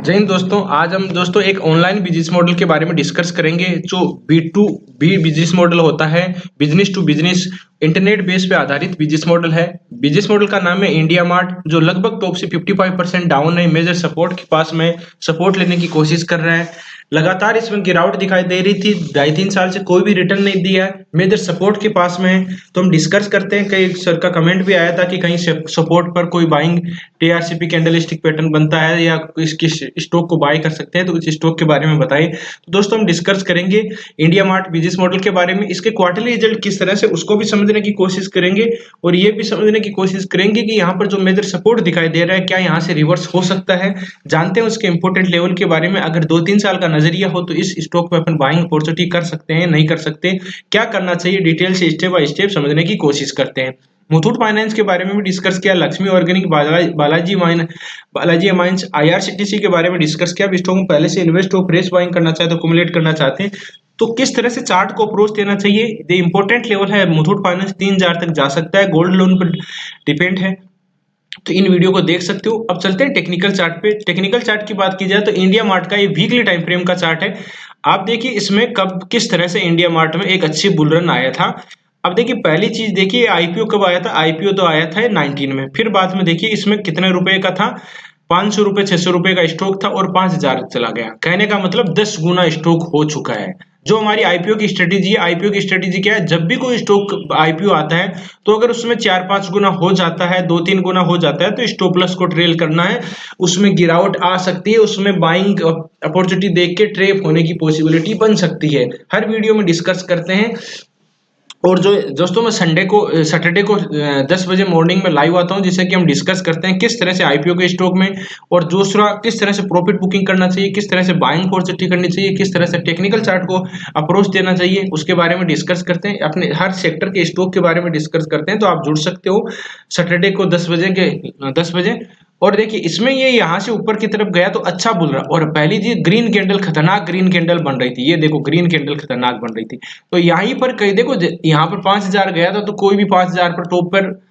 जय हिंद दोस्तों। आज हम दोस्तों एक ऑनलाइन बिजनेस मॉडल के बारे में डिस्कस करेंगे जो B2B बिजनेस मॉडल होता है। Business to business internet base पे आधारित बिजनेस मॉडल है। बिजनेस मॉडल का नाम है इंडिया मार्ट, जो लगभग टॉप से 55% डाउन है। मेजर सपोर्ट के पास में सपोर्ट लेने की कोशिश कर रहा है। लगातार इसमें गिरावट दिखाई दे रही थी, 2.5-3 साल से कोई भी रिटर्न नहीं दिया है। मेजर सपोर्ट के पास में है। तो हम डिस्कस करते हैं। कई सर का कमेंट भी आया था कि कहीं सपोर्ट पर कोई buying TRCP candle stick pattern बनता है या इसकी स्टॉक को बाय कर सकते हैं, तो इस स्टॉक के बारे में बताइए। तो दोस्तों हम डिस्कस करेंगे इंडिया मार्ट बिजनेस मॉडल के बारे में, इसके क्वार्टरली रिजल्ट किस तरह से उसको भी समझने की कोशिश करेंगे और ये भी समझने की कोशिश करेंगे कि यहाँ पर जो मेजर सपोर्ट दिखाई दे रहा है क्या यहाँ से रिवर्स हो सकता है। जानते हैं उसके इंपोर्टेंट लेवल के बारे में। अगर 2-3 साल का नजरिया हो तो इस स्टॉक में अपन बाइंग अपॉर्चुनिटी कर सकते हैं, नहीं कर सकते, क्या करना चाहिए, डिटेल से स्टेप बाय स्टेप समझने की कोशिश करते हैं। मुथूट फाइनेंस के बारे में भी डिस्कस किया, Lakshmi organic, Balaji amines, IRCTC के बारे में डिस्कस किया। स्टॉक में पहले से इन्वेस्ट हो, फ्रेश बाइंग करना चाहते हो, एक्युमुलेट करना चाहते हैं तो किस तरह से चार्ट को अप्रोच देना चाहिए। ये इंपॉर्टेंट लेवल है। मुथूट फाइनेंस 3,000 तक जा सकता है, गोल्ड लोन पर डिपेंड है। तो इन वीडियो को देख सकते हो। अब चलते हैं टेक्निकल चार्ट पे। टेक्निकल चार्ट की बात की जाए तो इंडिया मार्ट का ये वीकली टाइम फ्रेम का चार्ट है। आप देखिए इसमें कब किस तरह से इंडिया मार्ट में एक अच्छी बुल रन आया था। अब देखिए पहली चीज देखिए आईपीओ कब आया था। आईपीओ तो आया था 19 में। फिर बाद में देखिए इसमें कितने रुपए का था, 500 रुपए 600 रुपए का स्टॉक था और 5,000 चला गया। कहने का मतलब 10 गुना स्टॉक हो चुका है। जो हमारी आईपीओ की स्ट्रेटेजी है, आईपीओ की स्ट्रेटेजी क्या है, जब भी कोई स्टॉक आईपीओ आता है तो अगर उसमें 4-5 गुना हो जाता है, 2-3 गुना हो जाता है तो स्टॉप लॉस को ट्रेल करना है। उसमें गिरावट आ सकती है, उसमें बाइंग अपॉर्चुनिटी देख के ट्रेप होने की पॉसिबिलिटी बन सकती है। हर वीडियो में डिस्कस करते हैं। और जो दोस्तों मैं सैटरडे को 10 बजे मॉर्निंग में लाइव आता हूं, जिससे कि हम डिस्कस करते हैं किस तरह से आईपीओ के स्टॉक में, और दूसरा किस तरह से प्रॉफिट बुकिंग करना चाहिए, किस तरह से बाइंग अपॉर्चुनिटी करनी चाहिए, किस तरह से टेक्निकल चार्ट को अप्रोच देना चाहिए, उसके बारे में डिस्कस करते हैं। अपने हर सेक्टर के स्टॉक के बारे में डिस्कस करते हैं। तो आप जुड़ सकते हो सैटरडे को 10 बजे। और देखिए इसमें ये यहाँ से ऊपर की तरफ गया तो अच्छा बुल रहा, और पहली चीज ग्रीन कैंडल, खतरनाक ग्रीन कैंडल बन रही थी। ये देखो ग्रीन कैंडल खतरनाक बन रही थी। तो यहीं पर कहीं देखो यहाँ पर 5,000 गया था तो कोई भी 5,000 पर टॉप पर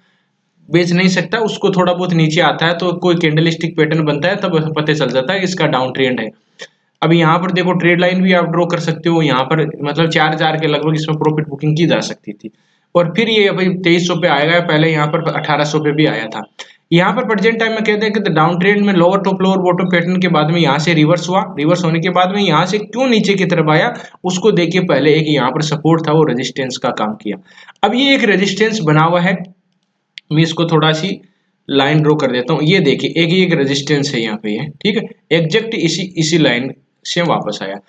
बेच नहीं सकता। उसको थोड़ा बहुत नीचे आता है तो कोई कैंडल स्टिक पैटर्न बनता है, तब पता चल जाता है इसका डाउन ट्रेंड है। अब यहाँ पर देखो ट्रेड लाइन भी आप ड्रॉ कर सकते हो। यहाँ पर मतलब 4,000 के लगभग इसमें प्रॉफिट बुकिंग की जा सकती थी। और फिर ये भाई 2,300 पे आएगा, पहले यहाँ पर 1,800 पे भी आया था। यहाँ पर प्रेजेंट टाइम में कहते हैं कि डाउन ट्रेंड में lower top lower bottom pattern के बाद में यहाँ से रिवर्स हुआ। रिवर्स होने के बाद में यहाँ से क्यों नीचे की तरफ आया उसको देखिए। पहले एक यहाँ पर सपोर्ट था, वो रेजिस्टेंस का काम किया। अब ये एक रेजिस्टेंस बना हुआ है। मैं इसको थोड़ा सी लाइन ड्रॉ कर देता हूँ। ये देखिए एक रेजिस्टेंस है यहाँ पे, ये ठीक है, एग्जैक्ट इसी लाइन से वापस आया।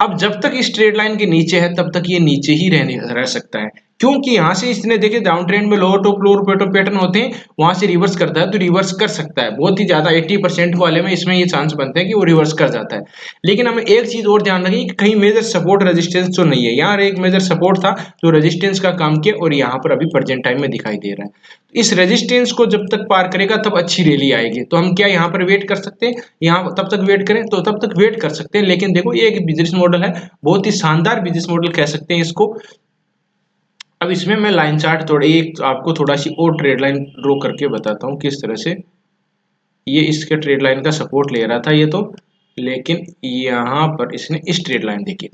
अब जब तक इस ट्रेड लाइन के नीचे है तब तक ये नीचे ही रह सकता है, क्योंकि यहां से इसने देखे डाउन ट्रेंड में lower top lower bottom pattern होते हैं, वहां से रिवर्स करता है तो रिवर्स कर सकता है। बहुत ही ज्यादा 80% वाले में इसमें ये चांस बनते हैं कि वो रिवर्स कर जाता है। लेकिन हमें एक चीज और ध्यान रखें कि कहीं मेजर सपोर्ट रेजिस्टेंस तो नहीं है। यहाँ एक मेजर सपोर्ट था जो रेजिस्टेंस का काम किया और यहाँ पर अभी प्रेजेंट टाइम में दिखाई दे रहा है। इस रेजिस्टेंस को जब तक पार करेगा तब अच्छी रैली आएगी। तो हम क्या यहाँ पर वेट कर सकते हैं, यहाँ तब तक वेट करें तो तब तक वेट कर सकते हैं। लेकिन देखो ये एक बिजनेस मॉडल है, बहुत ही शानदार बिजनेस मॉडल कह सकते हैं इसको। अब इसमें मैं लाइन चार्ट आपको थोड़ा सी और ट्रेड लाइन ड्रॉ करके बताता हूँ किस तरह से ये इसके ट्रेड लाइन का सपोर्ट ले रहा था ये तो। लेकिन यहाँ पर इसने इस ट्रेड लाइन देखिए,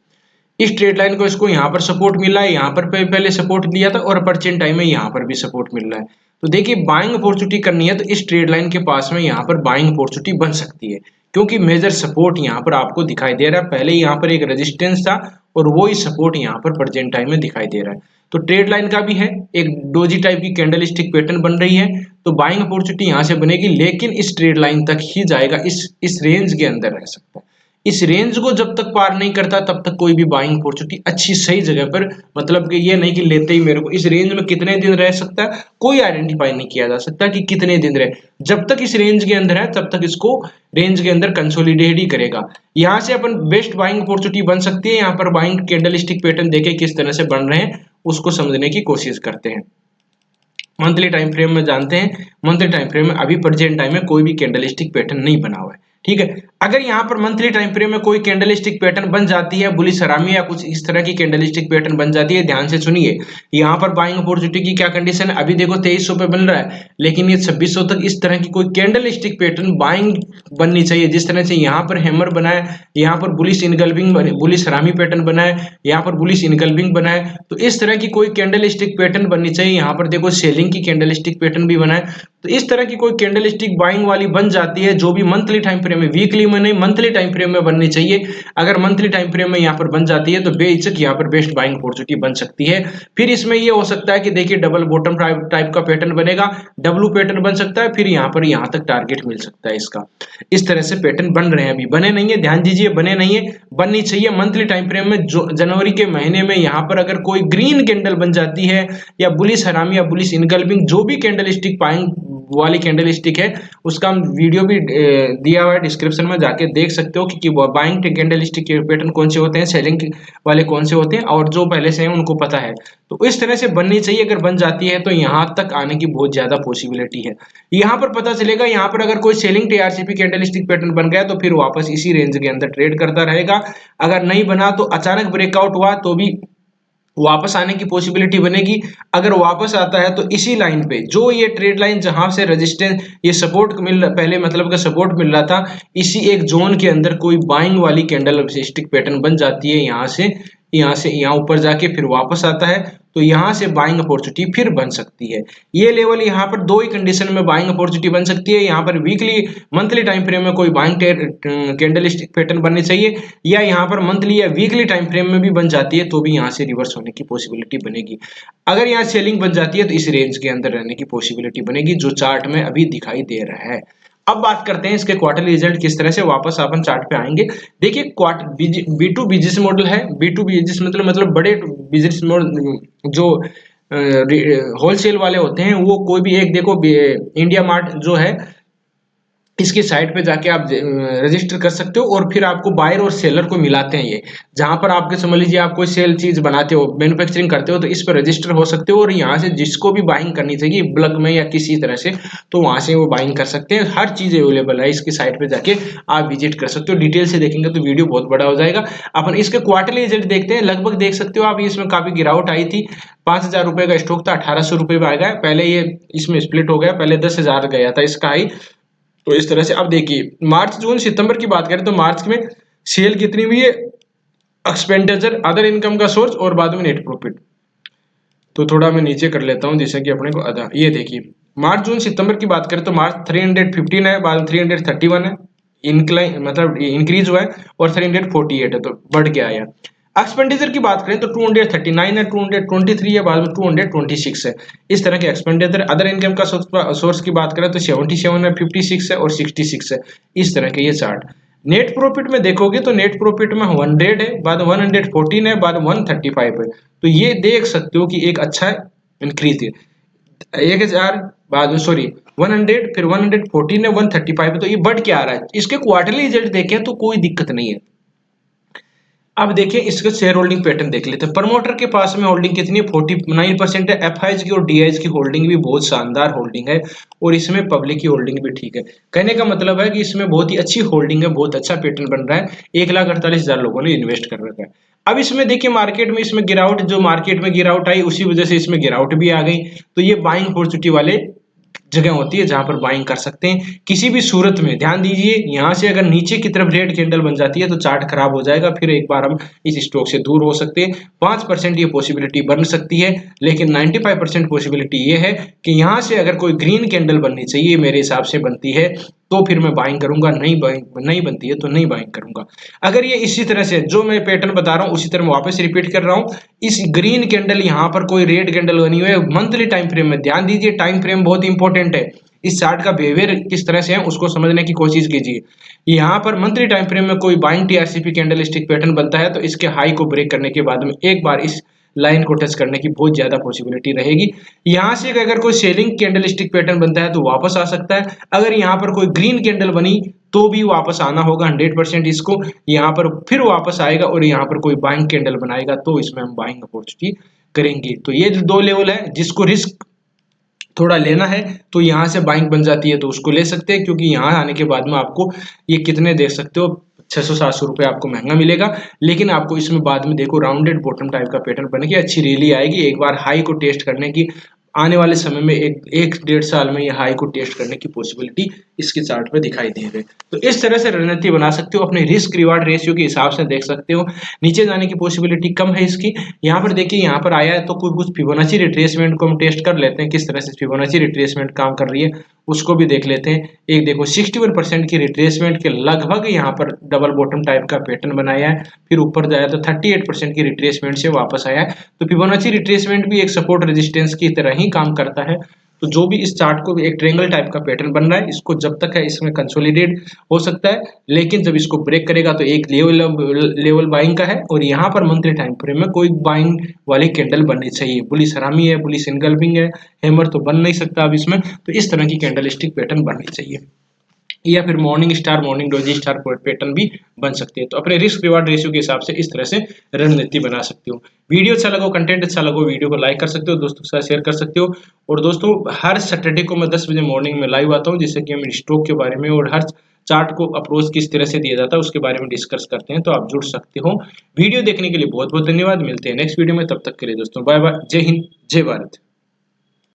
इस ट्रेड लाइन को इसको यहाँ पर सपोर्ट मिला है, यहाँ पर पहले सपोर्ट दिया था और परचेंट टाइम में यहाँ पर भी सपोर्ट मिल रहा है। तो देखिए बाइंग अपॉर्चुनिटी करनी है तो इस ट्रेड लाइन के पास में यहाँ पर बाइंग अपॉर्चुनिटी बन सकती है, क्योंकि मेजर सपोर्ट यहाँ पर आपको दिखाई दे रहा है। पहले यहाँ पर एक रेजिस्टेंस था और वो ही सपोर्ट यहाँ पर प्रेजेंट टाइम में दिखाई दे रहा है। तो ट्रेड लाइन का भी है, एक डोजी टाइप की कैंडल स्टिक पैटर्न बन रही है। तो बाइंग अपॉर्चुनिटी यहाँ से बनेगी, लेकिन इस ट्रेड लाइन तक ही जाएगा, इस रेंज के अंदर रह सकता है। इस रेंज को जब तक पार नहीं करता तब तक कोई भी बाइंग अपॉर्चुनिटी अच्छी सही जगह पर, मतलब कि ये नहीं कि लेते ही मेरे को इस रेंज में कितने दिन रह सकता है कोई आइडेंटिफाई नहीं किया जा सकता कि कितने दिन रहे। जब तक इस रेंज के अंदर है तब तक इसको रेंज के अंदर कंसोलिडेट ही करेगा। यहाँ से अपन बेस्ट बाइंग अपॉर्चुनिटी बन सकती है। यहाँ पर बाइंग कैंडल स्टिक पैटर्न देखे किस तरह से बन रहे हैं उसको समझने की कोशिश करते हैं। मंथली टाइम फ्रेम में जानते हैं, मंथली टाइम फ्रेम में अभी प्रेजेंट टाइम में कोई भी कैंडल स्टिक पैटर्न नहीं बना हुआ है, ठीक है। अगर यहाँ पर मंथली टाइम फ्रेम में कोई कैंडलस्टिक पैटर्न बन जाती है, बुलिश हरामी या कुछ इस तरह की कैंडलस्टिक पैटर्न बन जाती है, ध्यान से सुनिए। यहाँ पर बाइंग अपॉर्चुनिटी की क्या कंडीशन है, अभी देखो 2300 पे बन रहा है, लेकिन ये 2600 तक इस तरह की कोई कैंडलस्टिक पैटर्न बाइंग बननी चाहिए। जिस तरह से यहाँ पर हैमर बना है, यहाँ पर बुलिश इनगल्बिंग बुलिश हरामी पैटर्न बना है, यहाँ पर बुलिश इनगल्बिंग बना है, तो इस तरह की कोई कैंडलस्टिक पैटर्न बननी चाहिए। यहाँ पर देखो सेलिंग की कैंडलस्टिक पैटर्न भी बना है, तो इस तरह की कोई कैंडलस्टिक बाइंग वाली बन जाती है, जो भी मंथली टाइम फ्रेम में, वीकली में नहीं, मंथली टाइम फ्रेम में बननी चाहिए। अगर मंथली टाइम फ्रेम में यहाँ पर बन जाती है तो बेहिचक यहाँ पर बेस्ट बाइंग अपॉर्चुनिटी बन सकती है। फिर इसमें ये हो सकता है कि देखिए डबल बॉटम टाइप का पैटर्न बनेगा, डब्लू पैटर्न बन सकता है, फिर यहाँ पर यहाँ तक टारगेट मिल सकता है इसका। इस तरह से पैटर्न बन रहे हैं, अभी बने नहीं है, ध्यान दीजिए, बने नहीं है, बननी चाहिए मंथली टाइम फ्रेम में। जो जनवरी के महीने में यहाँ पर अगर कोई ग्रीन कैंडल बन जाती है, या बुलिश हरामी या बुलिश इनगल्बिंग, जो भी कैंडलस्टिक बाइंग वाली कैंडलस्टिक है, उसका हम वीडियो भी दिया हुआ है डिस्क्रिप्शन में, जाके देख सकते हो कि बाइंग कैंडलस्टिक के पैटर्न कौन से होते हैं, सेलिंग वाले कौन से होते हैं, और जो पहले से हैं उनको पता है। तो इस तरह से बननी चाहिए, अगर बन जाती है तो यहाँ तक आने की बहुत ज्यादा पॉसिबिलिटी है। यहाँ पर पता चलेगा, यहाँ पर अगर कोई सेलिंग टीआरसीपी कैंडलस्टिक पैटर्न बन गया तो फिर वापस इसी रेंज के अंदर ट्रेड करता रहेगा। अगर नहीं बना तो अचानक ब्रेकआउट हुआ तो भी वापस आने की पॉसिबिलिटी बनेगी। अगर वापस आता है तो इसी लाइन पे, जो ये ट्रेड लाइन जहां से रेजिस्टेंस, ये सपोर्ट मिल पहले मतलब का सपोर्ट मिल रहा था, इसी एक जोन के अंदर कोई बाइंग वाली कैंडल स्टिक पैटर्न बन जाती है, यहाँ से यहाँ ऊपर जाके फिर वापस आता है, तो यहाँ से बाइंग अपॉर्चुनिटी फिर बन सकती है। ये लेवल यहाँ पर दो ही कंडीशन में बाइंग अपॉर्चुनिटी बन सकती है। यहाँ पर वीकली मंथली टाइम फ्रेम में कोई बाइंग कैंडलस्टिक पैटर्न बननी चाहिए, या यहाँ पर मंथली या वीकली टाइम फ्रेम में भी बन जाती है तो भी यहाँ से रिवर्स होने की पॉसिबिलिटी बनेगी। अगर यहाँ सेलिंग बन जाती है तो इस रेंज के अंदर रहने की पॉसिबिलिटी बनेगी, जो चार्ट में अभी दिखाई दे रहा है। अब बात करते हैं इसके क्वार्टरली रिजल्ट किस तरह से, वापस अपन चार्ट पे आएंगे। देखिए B2 बिजनेस मॉडल है, B2 बिजनेस मतलब बड़े बिजनेस मॉडल जो होलसेल वाले होते हैं, वो कोई भी एक, देखो इंडिया मार्ट जो है, इसकी साइट पे जाके आप रजिस्टर कर सकते हो, और फिर आपको बायर और सेलर को मिलाते हैं। ये जहां पर आपके समझ लीजिए आप कोई सेल चीज बनाते हो, मैन्युफैक्चरिंग करते हो, तो इस पर रजिस्टर हो सकते हो, और यहाँ से जिसको भी बाइंग करनी चाहिए बल्क में या किसी तरह से, तो वहां से वो बाइंग कर सकते हैं। हर चीज अवेलेबल है, इसकी साइट पे जाके आप विजिट कर सकते हो। डिटेल से देखेंगे तो वीडियो बहुत बड़ा हो जाएगा। अपन इसके क्वार्टरली रिजल्ट देखते हैं। लगभग देख सकते हो आप, इसमें काफी गिरावट आई थी। 5000 रुपए का स्टॉक था, 1800 रुपए में आ गया। पहले ये इसमें स्प्लिट हो गया, पहले 10,000 गया था इसका हाई। तो इस तरह से अब देखिए, मार्च जून सितंबर की बात करें तो मार्च में सेल कितनी हुई है, एक्सपेंडिचर, अदर इनकम का सोर्स, और बाद में नेट प्रॉफिट। तो थोड़ा मैं नीचे कर लेता हूं जिससे कि अपने को अदा, ये देखिए मार्च जून सितंबर की बात करें तो मार्च 315 है, बाद में 331 है, इंक्लाइन मतलब इंक्रीज हुआ है, और 348 है, तो बढ़ गया है। एक्सपेंडिचर की बात करें तो 239 है, 223 है, बाद में 226 है। इस तरह के एक्सपेंडिचर। अदर इनकम का सोर्स की बात करें तो 77 है, 56 है, और 66 है। इस तरह के ये चार्ट। नेट प्रॉफिट में देखोगे तो नेट प्रॉफिट में 100 है, बाद 114 है, बाद 135 है। तो ये देख सकते हो कि एक अच्छा इंक्रीज है। 1000 बाद सॉरी 100, फिर 114 है, 135 है, तो ये बढ़ के आ रहा है। इसके क्वार्टरली रिजल्ट देखें तो कोई दिक्कत नहीं है। अब देखिए इसका शेयर होल्डिंग पैटर्न देख लेते हैं। प्रमोटर के पास में होल्डिंग कितनी है, 49% है। एफआईज की और डीआईज की होल्डिंग भी बहुत शानदार होल्डिंग है, और इसमें पब्लिक की होल्डिंग भी ठीक है। कहने का मतलब है कि इसमें बहुत ही अच्छी होल्डिंग है, बहुत अच्छा पैटर्न बन रहा है। 1,48,000 लोगों ने इन्वेस्ट कर रखा है। अब इसमें देखिए मार्केट में इसमें गिरावट, जो मार्केट में गिरावट आई उसी वजह से इसमें गिरावट भी आ गई। तो ये बाइंग अपॉर्चुनिटी वाले जगह होती है जहां पर बाइंग कर सकते हैं। किसी भी सूरत में ध्यान दीजिए, यहां से अगर नीचे की तरफ रेड कैंडल बन जाती है तो चार्ट खराब हो जाएगा, फिर एक बार हम इस स्टॉक से दूर हो सकते हैं। 5% ये पॉसिबिलिटी बन सकती है, लेकिन 95% पॉसिबिलिटी ये है कि यहां से अगर कोई ग्रीन कैंडल बननी चाहिए, मेरे हिसाब से बनती है तो फिर मैं बाइंग करूंगा, नहीं बनती है तो नहीं बाइंग करूंगा। अगर ये इसी तरह से जो मैं पैटर्न बता रहा हूं उसी तरह मैं वापस रिपीट कर रहा हूं, इस ग्रीन कैंडल यहाँ पर कोई रेड कैंडल बनी हुई है मंथली टाइम फ्रेम में, ध्यान दीजिए टाइम फ्रेम बहुत इंपॉर्टेंट है। इस चार्ट का बिहेवियर किस तरह से है उसको समझने की कोशिश कीजिए। यहाँ पर मंथली टाइम फ्रेम में कोई buying TRCP candle stick pattern बनता है तो इसके हाई को ब्रेक करने के बाद में एक बार इस लाइन को टच करने की बहुत ज्यादा पॉसिबिलिटी रहेगी। यहाँ से अगर कोई सेलिंग कैंडल स्टिक पैटर्न बनता है तो वापस आ सकता है। अगर यहाँ पर कोई ग्रीन कैंडल बनी तो भी वापस आना होगा 100% इसको, यहाँ पर फिर वापस आएगा, और यहाँ पर कोई बाइंग कैंडल बनाएगा तो इसमें हम बाइंग अपॉर्चुनिटी करेंगे। तो ये दो लेवल है जिसको रिस्क थोड़ा लेना है तो यहाँ से बाइंग बन जाती है, तो उसको ले सकते हैं, क्योंकि यहाँ आने के बाद में आपको ये कितने देख सकते हो, 600-700 रुपये आपको महंगा मिलेगा। लेकिन आपको इसमें बाद में देखो राउंडेड बॉटम टाइप का पैटर्न बन के अच्छी रैली आएगी। एक बार हाई को टेस्ट करने की आने वाले समय में एक डेढ़ साल में ये हाई को टेस्ट करने की पॉसिबिलिटी इसके चार्ट पे दिखाई दे रही है। तो इस तरह से रणनीति बना सकते हो, अपने रिस्क रिवार्ड रेशियो के हिसाब से देख सकते हो। नीचे जाने की पॉसिबिलिटी कम है इसकी। यहाँ पर देखिए, यहाँ पर आया है तो कुछ फिबोनाची रिट्रेसमेंट को हम टेस्ट कर लेते हैं, किस तरह से फिबोनाची रिट्रेसमेंट काम कर रही है उसको भी देख लेते हैं। एक देखो 61% की रिट्रेसमेंट के लगभग यहाँ पर डबल बॉटम टाइप का पैटर्न बनाया है, फिर ऊपर जाया तो 38% की रिट्रेसमेंट से वापस आया है। तो फिबोनाची रिट्रेसमेंट भी एक सपोर्ट रेजिस्टेंस की तरह ही काम करता है। तो जो भी इस चार्ट को एक ट्रेंगल टाइप का पैटर्न बन रहा है, इसको जब तक है इसमें कंसोलिडेट हो सकता है, लेकिन जब इसको ब्रेक करेगा तो एक लेवल बाइंग का है, और यहाँ पर मंथली टाइम फ्रेम में कोई बाइंग वाली कैंडल बननी चाहिए। बुलिश हरामी है, बुलिश इनगल्फिंग है, हैमर तो बन नहीं सकता अब इसमें, तो इस तरह की कैंडल स्टिक पैटर्न बननी चाहिए, या फिर morning star morning doji star pattern भी बन सकते हैं। तो अपने रिस्क रिवार्ड रेशियो के हिसाब से इस तरह से रणनीति बना सकते हो। वीडियो अच्छा लगा, कंटेंट अच्छा लगा, वीडियो को लाइक कर सकते हो, दोस्तों के साथ शेयर कर सकते हो। और दोस्तों, हर सैटरडे को मैं 10 बजे मॉर्निंग में लाइव आता हूँ, जिससे कि हम स्टॉक के बारे में और हर चार्ट को अप्रोच किस तरह से दिया जाता है उसके बारे में डिस्कस करते हैं, तो आप जुड़ सकते हो। वीडियो देखने के लिए बहुत बहुत धन्यवाद। मिलते हैं नेक्स्ट वीडियो में, तब तक के लिए दोस्तों बाय बाय, जय हिंद, जय भारत।